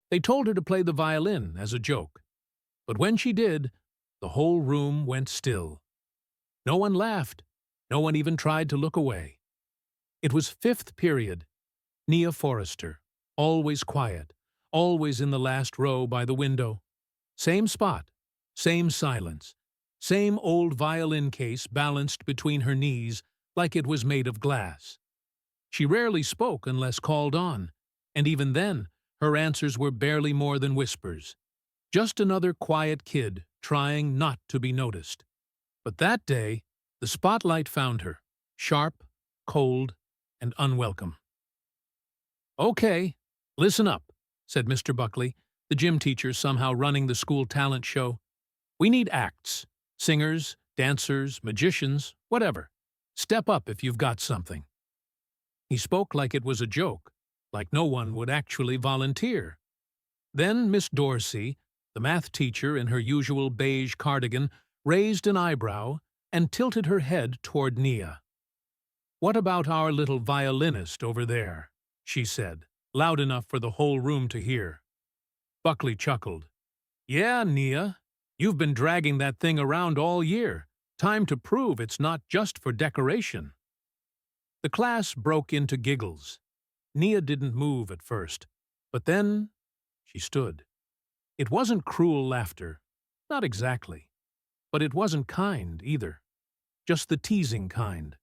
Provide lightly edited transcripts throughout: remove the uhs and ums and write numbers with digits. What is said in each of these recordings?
They told her to play the violin as a joke. But when she did, the whole room went still. No one laughed. No one even tried to look away. It was fifth period. Nia Forrester, always quiet, always in the last row by the window. Same spot, same silence, same old violin case balanced between her knees like it was made of glass. She rarely spoke unless called on, and even then, her answers were barely more than whispers. Just another quiet kid trying not to be noticed. But that day, the spotlight found her, sharp, cold, and unwelcome. "Okay, listen up," said Mr. Buckley, the gym teacher somehow running the school talent show. "We need acts. Singers, dancers, magicians, whatever. Step up if you've got something." He spoke like it was a joke, like no one would actually volunteer. Then Miss Dorsey, the math teacher in her usual beige cardigan, raised an eyebrow and tilted her head toward Nia. "What about our little violinist over there?" she said, loud enough for the whole room to hear. Buckley chuckled. "Yeah, Nia, you've been dragging that thing around all year. Time to prove it's not just for decoration." The class broke into giggles. Nia didn't move at first, but then she stood. It wasn't cruel laughter, not exactly, but it wasn't kind either. Just the teasing kind,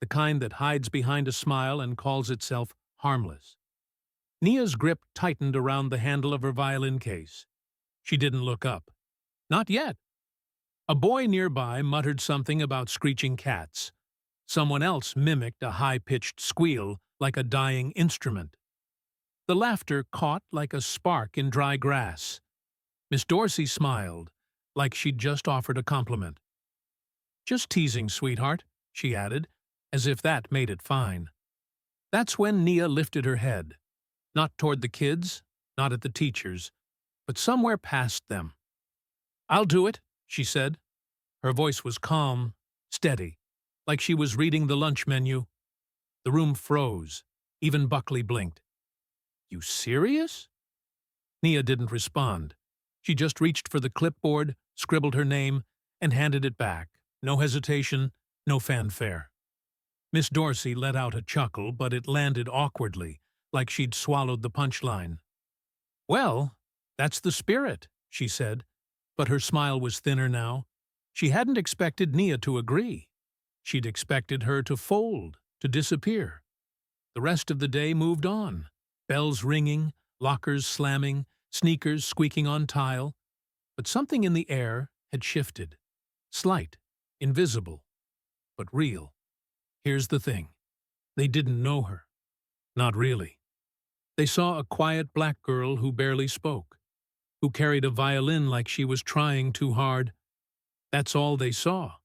the kind that hides behind a smile and calls itself harmless. Nia's grip tightened around the handle of her violin case. She didn't look up. Not yet. A boy nearby muttered something about screeching cats. Someone else mimicked a high-pitched squeal like a dying instrument. The laughter caught like a spark in dry grass. Miss Dorsey smiled, like she'd just offered a compliment. "Just teasing, sweetheart," she added, as if that made it fine. That's when Nia lifted her head, not toward the kids, not at the teachers, but somewhere past them. "I'll do it," she said. Her voice was calm, steady, like she was reading the lunch menu. The room froze. Even Buckley blinked. "You serious?" Nia didn't respond. She just reached for the clipboard, scribbled her name, and handed it back. No hesitation, no fanfare. Miss Dorsey let out a chuckle, but it landed awkwardly, like she'd swallowed the punchline. "Well, that's the spirit," she said, but her smile was thinner now. She hadn't expected Nia to agree. She'd expected her to fold, to disappear. The rest of the day moved on. Bells ringing, lockers slamming, sneakers squeaking on tile. But something in the air had shifted. Slight, invisible, but real. Here's the thing. They didn't know her. Not really. They saw a quiet black girl who barely spoke, who carried a violin like she was trying too hard. That's all they saw.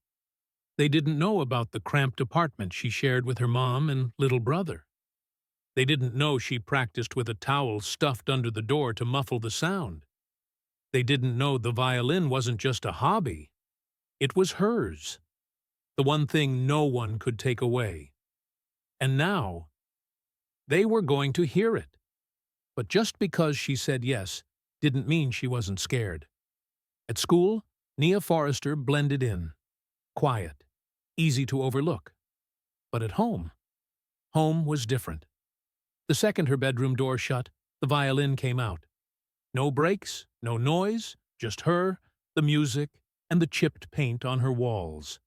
They didn't know about the cramped apartment she shared with her mom and little brother. They didn't know she practiced with a towel stuffed under the door to muffle the sound. They didn't know the violin wasn't just a hobby. It was hers. The one thing no one could take away. And now, they were going to hear it. But just because she said yes didn't mean she wasn't scared. At school, Nia Forrester blended in. Quiet, easy to overlook. But at home was different. The second her bedroom door shut, the violin came out. No breaks, no noise, just her, the music, and the chipped paint on her walls.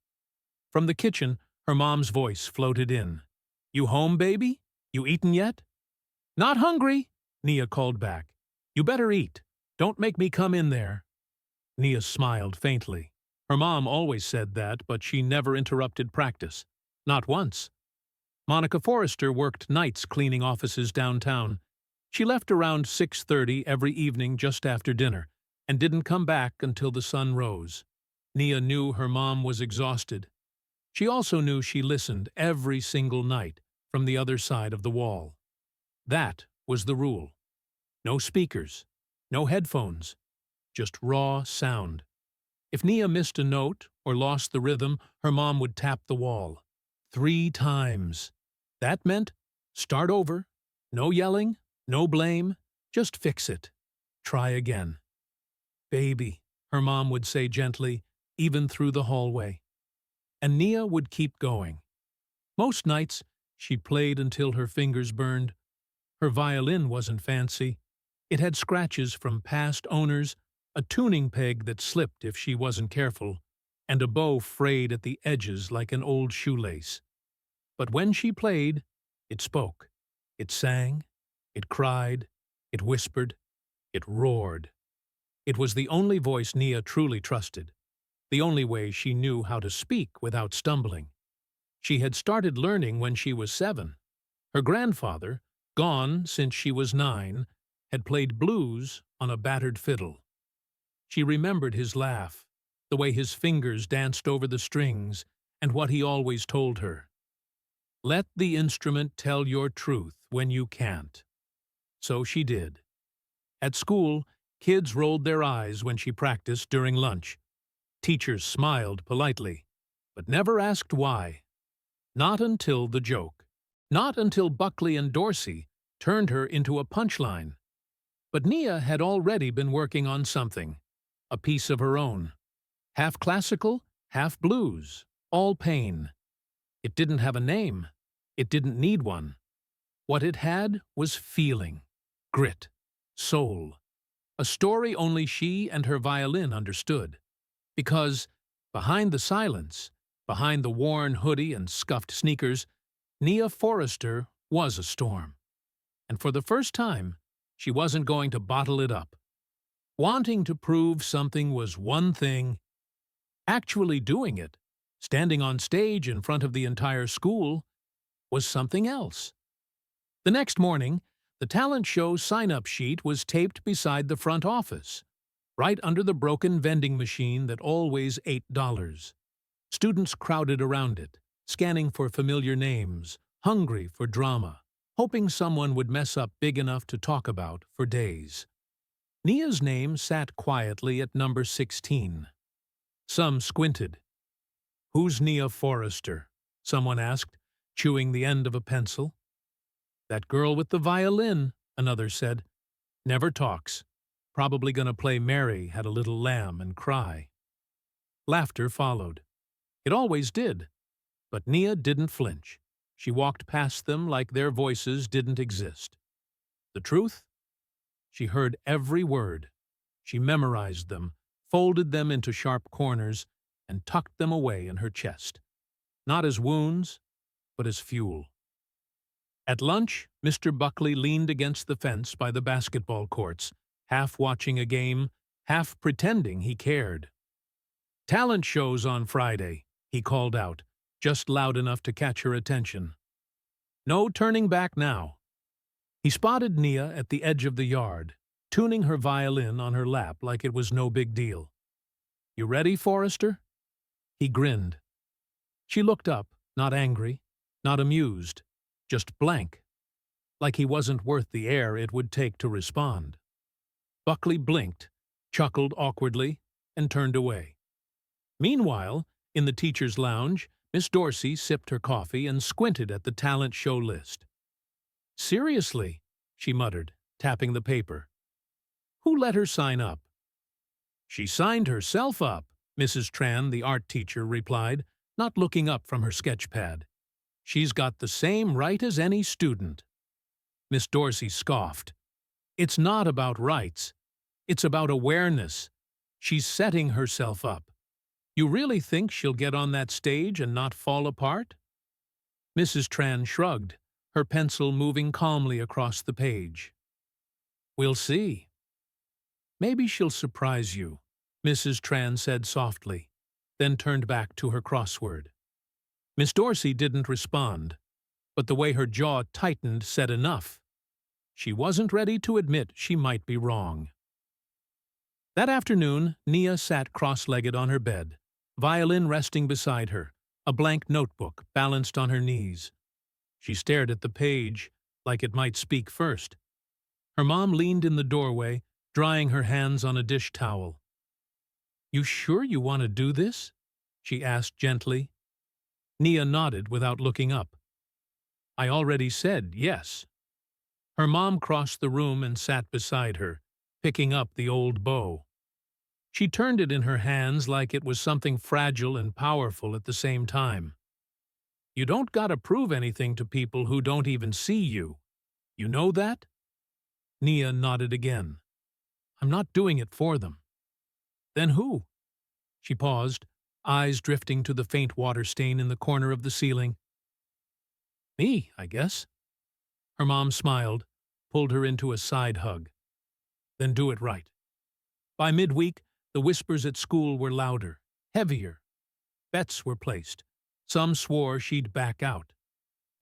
From the kitchen, her mom's voice floated in. "You home, baby? You eaten yet?" "Not hungry," Nia called back. "You better eat. Don't make me come in there." Nia smiled faintly. Her mom always said that, but she never interrupted practice. Not once. Monica Forrester worked nights cleaning offices downtown. She left around 6:30 every evening just after dinner, and didn't come back until the sun rose. Nia knew her mom was exhausted. She also knew she listened every single night from the other side of the wall. That was the rule. No speakers, no headphones, just raw sound. If Nia missed a note or lost the rhythm, her mom would tap the wall. 3 times. That meant start over, no yelling, no blame, just fix it. Try again. Baby, her mom would say gently, even through the hallway. And Nia would keep going. Most nights, she played until her fingers burned. Her violin wasn't fancy. It had scratches from past owners, a tuning peg that slipped if she wasn't careful, and a bow frayed at the edges like an old shoelace. But when she played, it spoke. It sang. It cried. It whispered. It roared. It was the only voice Nia truly trusted, the only way she knew how to speak without stumbling. She had started learning when she was 7. Her grandfather, gone since she was 9, had played blues on a battered fiddle. She remembered his laugh, the way his fingers danced over the strings, and what he always told her. Let the instrument tell your truth when you can't. So she did. At school, kids rolled their eyes when she practiced during lunch. Teachers smiled politely, but never asked why. Not until the joke. Not until Buckley and Dorsey turned her into a punchline. But Nia had already been working on something, a piece of her own. Half classical, half blues, all pain. It didn't have a name. It didn't need one. What it had was feeling, grit, soul. A story only she and her violin understood. Because, behind the silence, behind the worn hoodie and scuffed sneakers, Nia Forrester was a storm. And for the first time, she wasn't going to bottle it up. Wanting to prove something was one thing. Actually doing it, standing on stage in front of the entire school, was something else. The next morning, the talent show sign-up sheet was taped beside the front office, right under the broken vending machine that always $8. Students crowded around it, scanning for familiar names, hungry for drama, hoping someone would mess up big enough to talk about for days. Nia's name sat quietly at number 16. Some squinted. "Who's Nia Forrester?" someone asked, chewing the end of a pencil. "That girl with the violin," another said. "Never talks. Probably gonna play Mary Had a Little Lamb and cry." Laughter followed. It always did. But Nia didn't flinch. She walked past them like their voices didn't exist. The truth? She heard every word. She memorized them, folded them into sharp corners, and tucked them away in her chest. Not as wounds, but as fuel. At lunch, Mr. Buckley leaned against the fence by the basketball courts, half watching a game, half pretending he cared. "Talent shows on Friday," he called out, just loud enough to catch her attention. No turning back now. He spotted Nia at the edge of the yard, tuning her violin on her lap like it was no big deal. "You ready, Forrester?" He grinned. She looked up, not angry, not amused, just blank, like he wasn't worth the air it would take to respond. Buckley blinked, chuckled awkwardly, and turned away. Meanwhile, in the teacher's lounge, Miss Dorsey sipped her coffee and squinted at the talent show list. "Seriously," she muttered, tapping the paper. "Who let her sign up?" "She signed herself up," Mrs. Tran, the art teacher, replied, not looking up from her sketchpad. "She's got the same right as any student." Miss Dorsey scoffed. "It's not about rights. It's about awareness. She's setting herself up. You really think she'll get on that stage and not fall apart?" Mrs. Tran shrugged, her pencil moving calmly across the page. "We'll see." "Maybe she'll surprise you," Mrs. Tran said softly, then turned back to her crossword. Miss Dorsey didn't respond, but the way her jaw tightened said enough. She wasn't ready to admit she might be wrong. That afternoon, Nia sat cross-legged on her bed, violin resting beside her, a blank notebook balanced on her knees. She stared at the page, like it might speak first. Her mom leaned in the doorway, drying her hands on a dish towel. "You sure you want to do this?" she asked gently. Nia nodded without looking up. "I already said yes." Her mom crossed the room and sat beside her, picking up the old bow. She turned it in her hands like it was something fragile and powerful at the same time. You don't gotta prove anything to people who don't even see you. You know that? Nia nodded again. I'm not doing it for them. Then who? She paused, eyes drifting to the faint water stain in the corner of the ceiling. Me, I guess. Her mom smiled, pulled her into a side hug. Then do it right. By midweek, the whispers at school were louder, heavier. Bets were placed. Some swore she'd back out.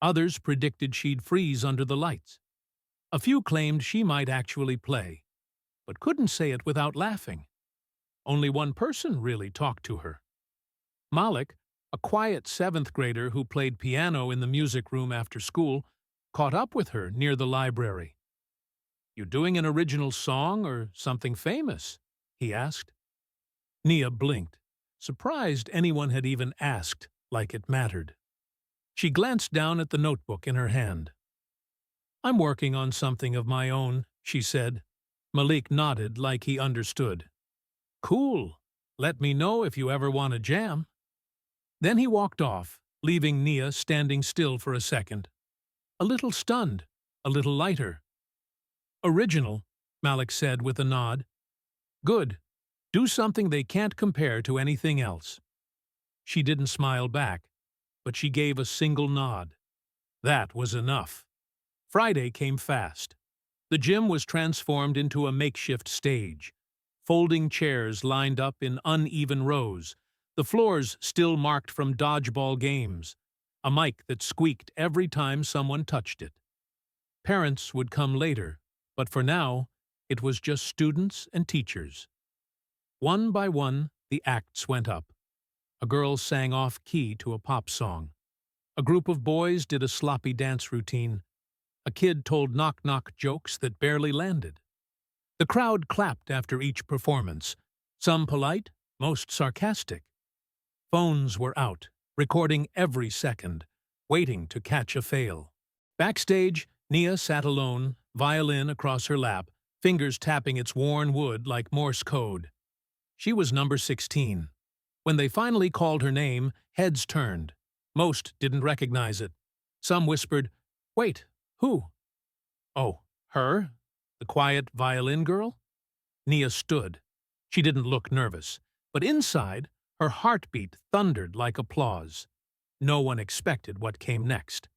Others predicted she'd freeze under the lights. A few claimed she might actually play, but couldn't say it without laughing. Only one person really talked to her. Malik, a quiet seventh grader who played piano in the music room after school, caught up with her near the library. You doing an original song or something famous? He asked. Nia blinked, surprised anyone had even asked like it mattered. She glanced down at the notebook in her hand. I'm working on something of my own, she said. Malik nodded like he understood. Cool. Let me know if you ever want to jam. Then he walked off, leaving Nia standing still for a second. A little stunned, a little lighter. Original, Malik said with a nod. Good. Do something they can't compare to anything else. She didn't smile back, but she gave a single nod. That was enough. Friday came fast. The gym was transformed into a makeshift stage. Folding chairs lined up in uneven rows, the floors still marked from dodgeball games, a mic that squeaked every time someone touched it. Parents would come later, but for now, it was just students and teachers. One by one, the acts went up. A girl sang off-key to a pop song. A group of boys did a sloppy dance routine. A kid told knock-knock jokes that barely landed. The crowd clapped after each performance, some polite, most sarcastic. Phones were out, recording every second, waiting to catch a fail. Backstage, Nia sat alone, violin across her lap, fingers tapping its worn wood like Morse code. She was number 16. When they finally called her name, heads turned. Most didn't recognize it. Some whispered, "Wait, who?" "Oh, her? The quiet violin girl?" Nia stood. She didn't look nervous, but inside, her heartbeat thundered like applause. No one expected what came next.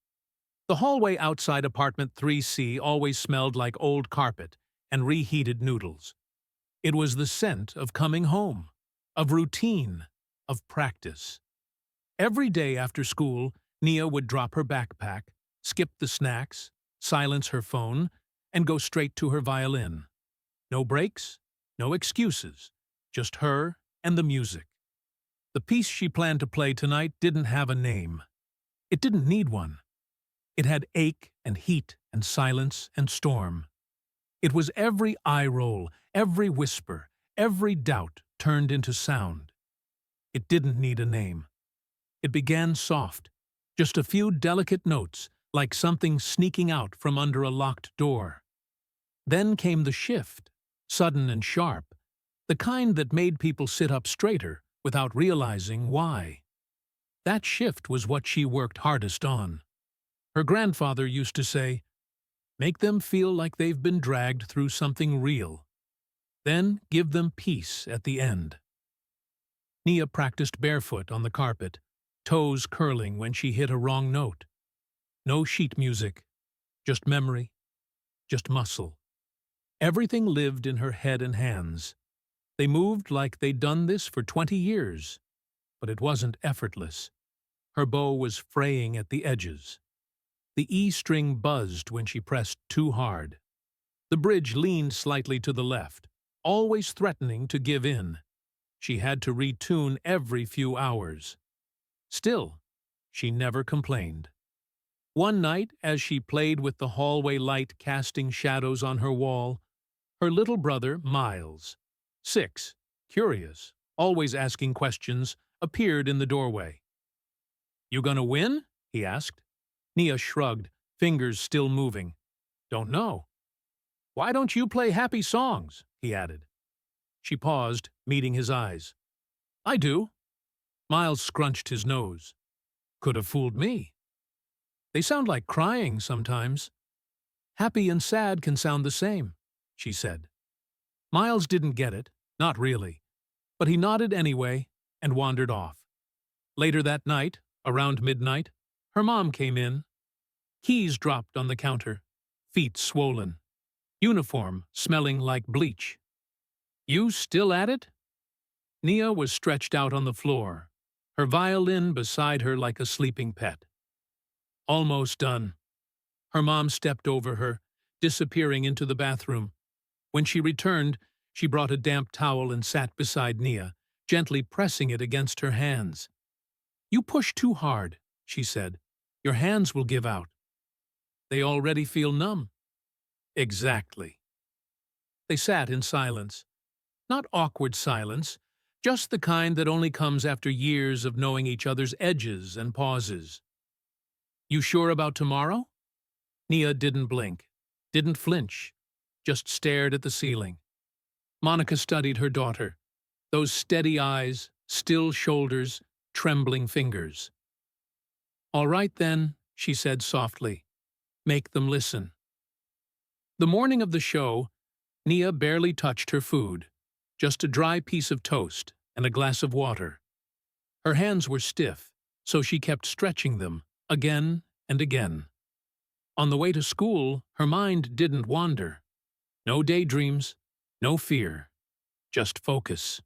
The hallway outside apartment 3C always smelled like old carpet and reheated noodles. It was the scent of coming home, of routine, of practice. Every day after school, Nia would drop her backpack, skip the snacks, silence her phone, and go straight to her violin. No breaks, no excuses, just her and the music. The piece she planned to play tonight didn't have a name. It didn't need one. It had ache and heat and silence and storm. It was every eye roll, every whisper, every doubt turned into sound. It didn't need a name. It began soft, just a few delicate notes, like something sneaking out from under a locked door. Then came the shift, sudden and sharp, the kind that made people sit up straighter without realizing why. That shift was what she worked hardest on. Her grandfather used to say, "Make them feel like they've been dragged through something real. Then give them peace at the end." Nia practiced barefoot on the carpet, toes curling when she hit a wrong note. No sheet music, just memory, just muscle. Everything lived in her head and hands. They moved like they'd done this for 20 years, but it wasn't effortless. Her bow was fraying at the edges. The E string buzzed when she pressed too hard. The bridge leaned slightly to the left, always threatening to give in. She had to retune every few hours. Still, she never complained. One night, as she played with the hallway light casting shadows on her wall, her little brother, Miles, 6, curious, always asking questions, appeared in the doorway. "You gonna win?" he asked. Nia shrugged, fingers still moving. "Don't know." "Why don't you play happy songs? he added. She paused, meeting his eyes. I do. Miles scrunched his nose. Could have fooled me. They sound like crying sometimes. Happy and sad can sound the same, she said. Miles didn't get it, not really, but he nodded anyway and wandered off. Later that night, around midnight, her mom came in. Keys dropped on the counter, feet swollen, uniform smelling like bleach. You still at it? Nia was stretched out on the floor, her violin beside her like a sleeping pet. Almost done. Her mom stepped over her, disappearing into the bathroom. When she returned, she brought a damp towel and sat beside Nia, gently pressing it against her hands. You push too hard, she said. Your hands will give out. They already feel numb. Exactly. They sat in silence. Not awkward silence, just the kind that only comes after years of knowing each other's edges and pauses. You sure about tomorrow? Nia didn't blink, didn't flinch, just stared at the ceiling. Monica studied her daughter. Those steady eyes, still shoulders, trembling fingers. All right then, she said softly. Make them listen. The morning of the show, Nia barely touched her food, just a dry piece of toast and a glass of water. Her hands were stiff, so she kept stretching them, again and again. On the way to school, her mind didn't wander. No daydreams, no fear, just focus.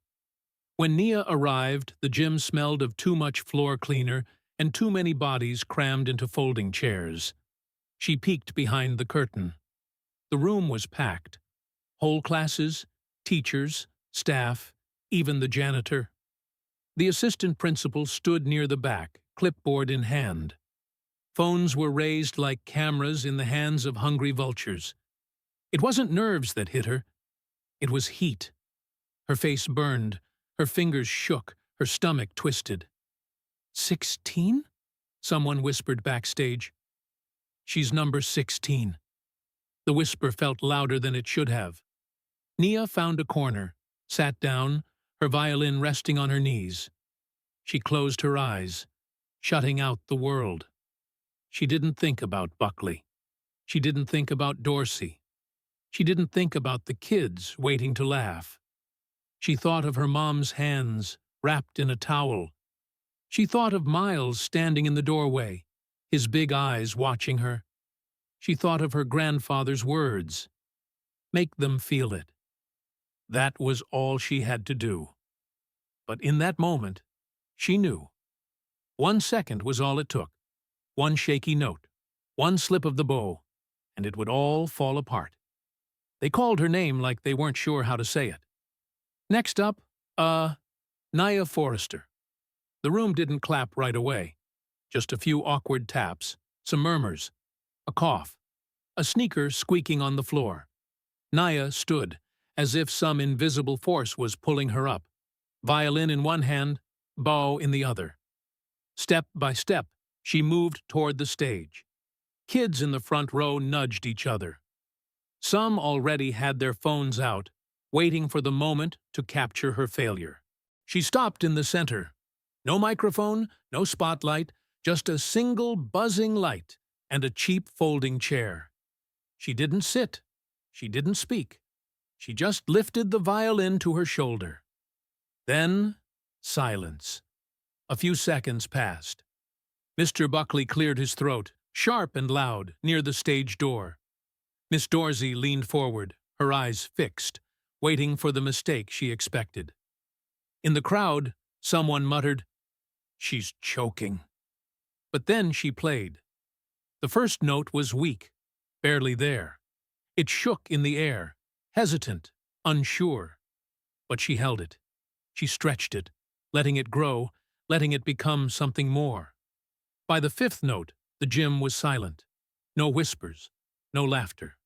When Nia arrived, the gym smelled of too much floor cleaner and too many bodies crammed into folding chairs. She peeked behind the curtain. The room was packed. Whole classes, teachers, staff, even the janitor. The assistant principal stood near the back, clipboard in hand. Phones were raised like cameras in the hands of hungry vultures. It wasn't nerves that hit her. It was heat. Her face burned, her fingers shook, her stomach twisted. 16? Someone whispered backstage. She's number 16. The whisper felt louder than it should have. Nia found a corner, sat down, her violin resting on her knees. She closed her eyes, shutting out the world. She didn't think about Buckley. She didn't think about Dorsey. She didn't think about the kids waiting to laugh. She thought of her mom's hands, wrapped in a towel. She thought of Miles standing in the doorway, his big eyes watching her. She thought of her grandfather's words. Make them feel it. That was all she had to do. But in that moment, she knew. 1 second was all it took. One shaky note, one slip of the bow, and it would all fall apart. They called her name like they weren't sure how to say it. Next up, Nia Forrester. The room didn't clap right away. Just a few awkward taps, some murmurs, a cough, a sneaker squeaking on the floor. Nia stood, as if some invisible force was pulling her up, violin in one hand, bow in the other. Step by step, she moved toward the stage. Kids in the front row nudged each other. Some already had their phones out, waiting for the moment to capture her failure. She stopped in the center. No microphone, no spotlight, just a single buzzing light and a cheap folding chair. She didn't sit. She didn't speak. She just lifted the violin to her shoulder. Then, silence. A few seconds passed. Mr. Buckley cleared his throat, sharp and loud, near the stage door. Miss Dorsey leaned forward, her eyes fixed, waiting for the mistake she expected. In the crowd, someone muttered, "She's choking." But then she played. The first note was weak, barely there. It shook in the air, hesitant, unsure. But she held it. She stretched it, letting it grow, letting it become something more. By the fifth note, the gym was silent. No whispers, no laughter.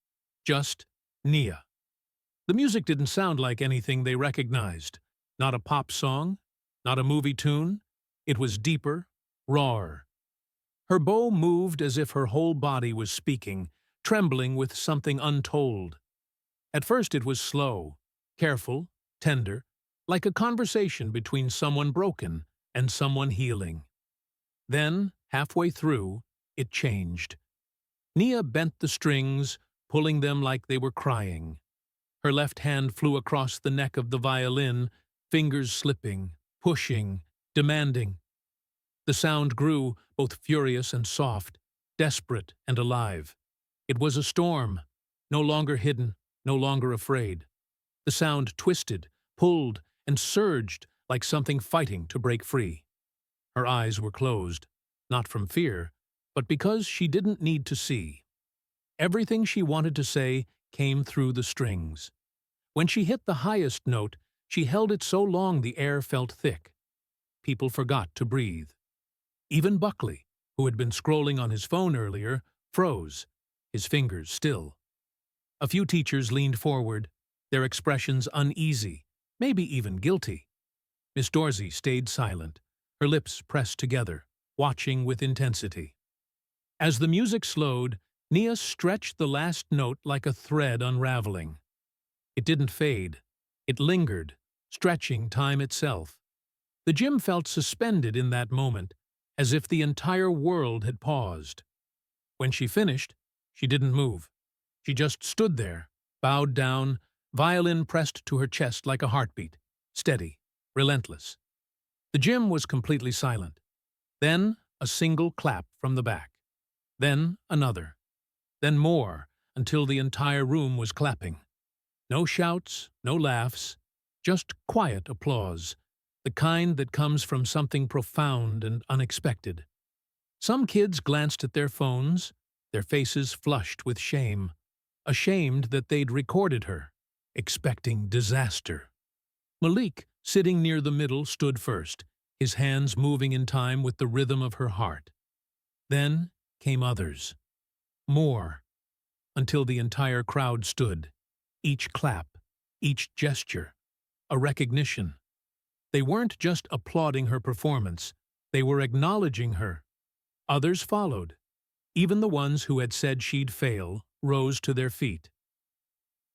Just Nia. The music didn't sound like anything they recognized. Not a pop song, not a movie tune. It was deeper, rawer. Her bow moved as if her whole body was speaking, trembling with something untold. At first it was slow, careful, tender, like a conversation between someone broken and someone healing. Then, halfway through, it changed. Nia bent the strings, pulling them like they were crying. Her left hand flew across the neck of the violin, fingers slipping, pushing, demanding. The sound grew, both furious and soft, desperate and alive. It was a storm, no longer hidden, no longer afraid. The sound twisted, pulled, and surged like something fighting to break free. Her eyes were closed, not from fear, but because she didn't need to see. Everything she wanted to say came through the strings. When she hit the highest note, she held it so long the air felt thick. People forgot to breathe. Even Buckley, who had been scrolling on his phone earlier, froze, his fingers still. A few teachers leaned forward, their expressions uneasy, maybe even guilty. Miss Dorsey stayed silent, her lips pressed together, watching with intensity. As the music slowed, Nia stretched the last note like a thread unraveling. It didn't fade. It lingered, stretching time itself. The gym felt suspended in that moment, as if the entire world had paused. When she finished, she didn't move. She just stood there, bowed down, violin pressed to her chest like a heartbeat, steady, relentless. The gym was completely silent. Then a single clap from the back. Then another. Then more, until the entire room was clapping. No shouts, no laughs, just quiet applause, the kind that comes from something profound and unexpected. Some kids glanced at their phones, their faces flushed with shame, ashamed that they'd recorded her, expecting disaster. Malik, sitting near the middle, stood first, his hands moving in time with the rhythm of her heart. Then came others. More, until the entire crowd stood, each clap, each gesture, a recognition. They weren't just applauding her performance, they were acknowledging her. Others followed. Even the ones who had said she'd fail rose to their feet.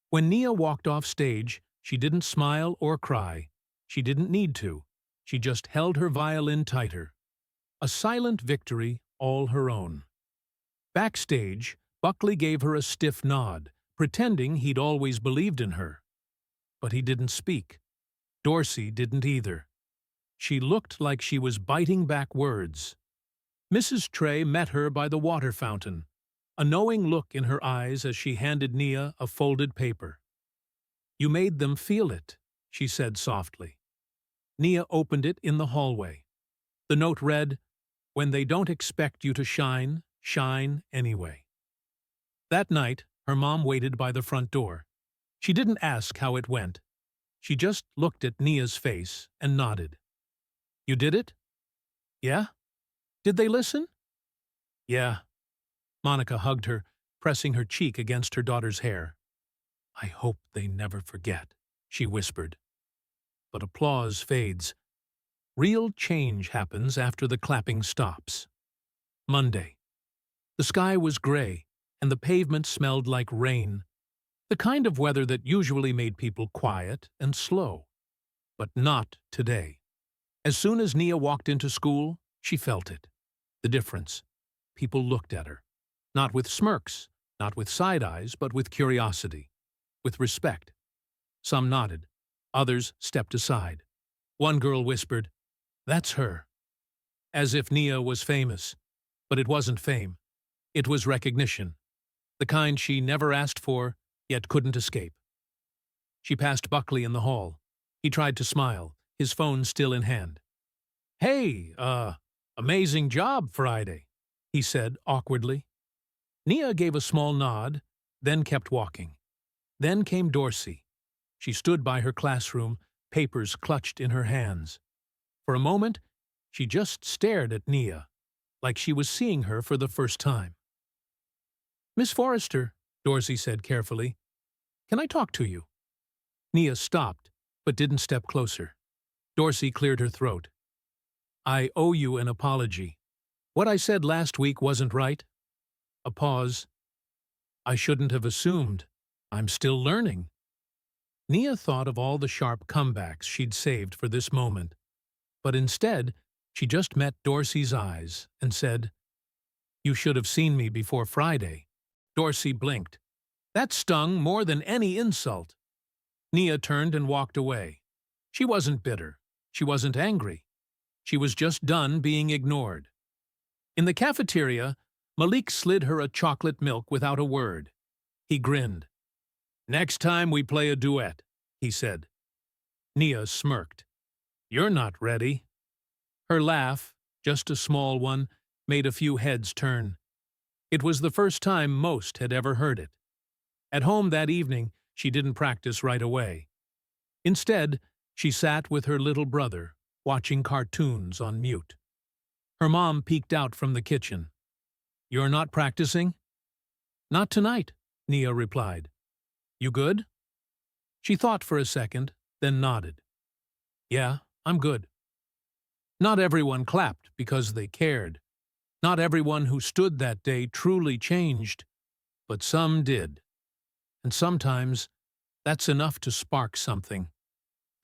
When Nia walked off stage, she didn't smile or cry. She didn't need to. She just held her violin tighter. A silent victory all her own. Backstage, Buckley gave her a stiff nod, pretending he'd always believed in her. But he didn't speak. Dorsey didn't either. She looked like she was biting back words. Mrs. Trey met her by the water fountain, a knowing look in her eyes as she handed Nia a folded paper. "You made them feel it," she said softly. Nia opened it in the hallway. The note read, "When they don't expect you to shine, shine anyway." That night, her mom waited by the front door. She didn't ask how it went. She just looked at Nia's face and nodded. "You did it?" "Yeah." "Did they listen?" "Yeah." Monica hugged her, pressing her cheek against her daughter's hair. "I hope they never forget," she whispered. But applause fades. Real change happens after the clapping stops. Monday. The sky was gray, and the pavement smelled like rain, the kind of weather that usually made people quiet and slow. But not today. As soon as Nia walked into school, she felt it. The difference. People looked at her. Not with smirks, not with side eyes, but with curiosity, with respect. Some nodded. Others stepped aside. One girl whispered, "That's her." As if Nia was famous. But it wasn't fame. It was recognition. The kind she never asked for, yet couldn't escape. She passed Buckley in the hall. He tried to smile, his phone still in hand. "Hey, amazing job Friday," he said awkwardly. Nia gave a small nod, then kept walking. Then came Dorsey. She stood by her classroom, papers clutched in her hands. For a moment, she just stared at Nia, like she was seeing her for the first time. "Miss Forrester," Dorsey said carefully, "can I talk to you?" Nia stopped, but didn't step closer. Dorsey cleared her throat. "I owe you an apology. What I said last week wasn't right." A pause. "I shouldn't have assumed. I'm still learning." Nia thought of all the sharp comebacks she'd saved for this moment, but instead, she just met Dorsey's eyes and said, "You should have seen me before Friday." Dorsey blinked. That stung more than any insult. Nia turned and walked away. She wasn't bitter. She wasn't angry. She was just done being ignored. In the cafeteria, Malik slid her a chocolate milk without a word. He grinned. "Next time we play a duet," he said. Nia smirked. "You're not ready." Her laugh, just a small one, made a few heads turn. It was the first time most had ever heard it. At home that evening, she didn't practice right away. Instead, she sat with her little brother, watching cartoons on mute. Her mom peeked out from the kitchen. "You're not practicing?" "Not tonight," Nia replied. "You good?" She thought for a second, then nodded. "Yeah, I'm good." Not everyone clapped because they cared. Not everyone who stood that day truly changed, but some did. And sometimes, that's enough to spark something.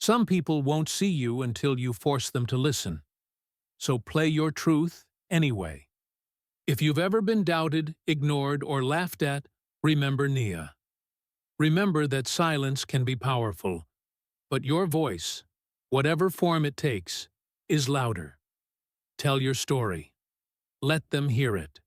Some people won't see you until you force them to listen. So play your truth anyway. If you've ever been doubted, ignored, or laughed at, remember Nia. Remember that silence can be powerful, but your voice, whatever form it takes, is louder. Tell your story. Let them hear it.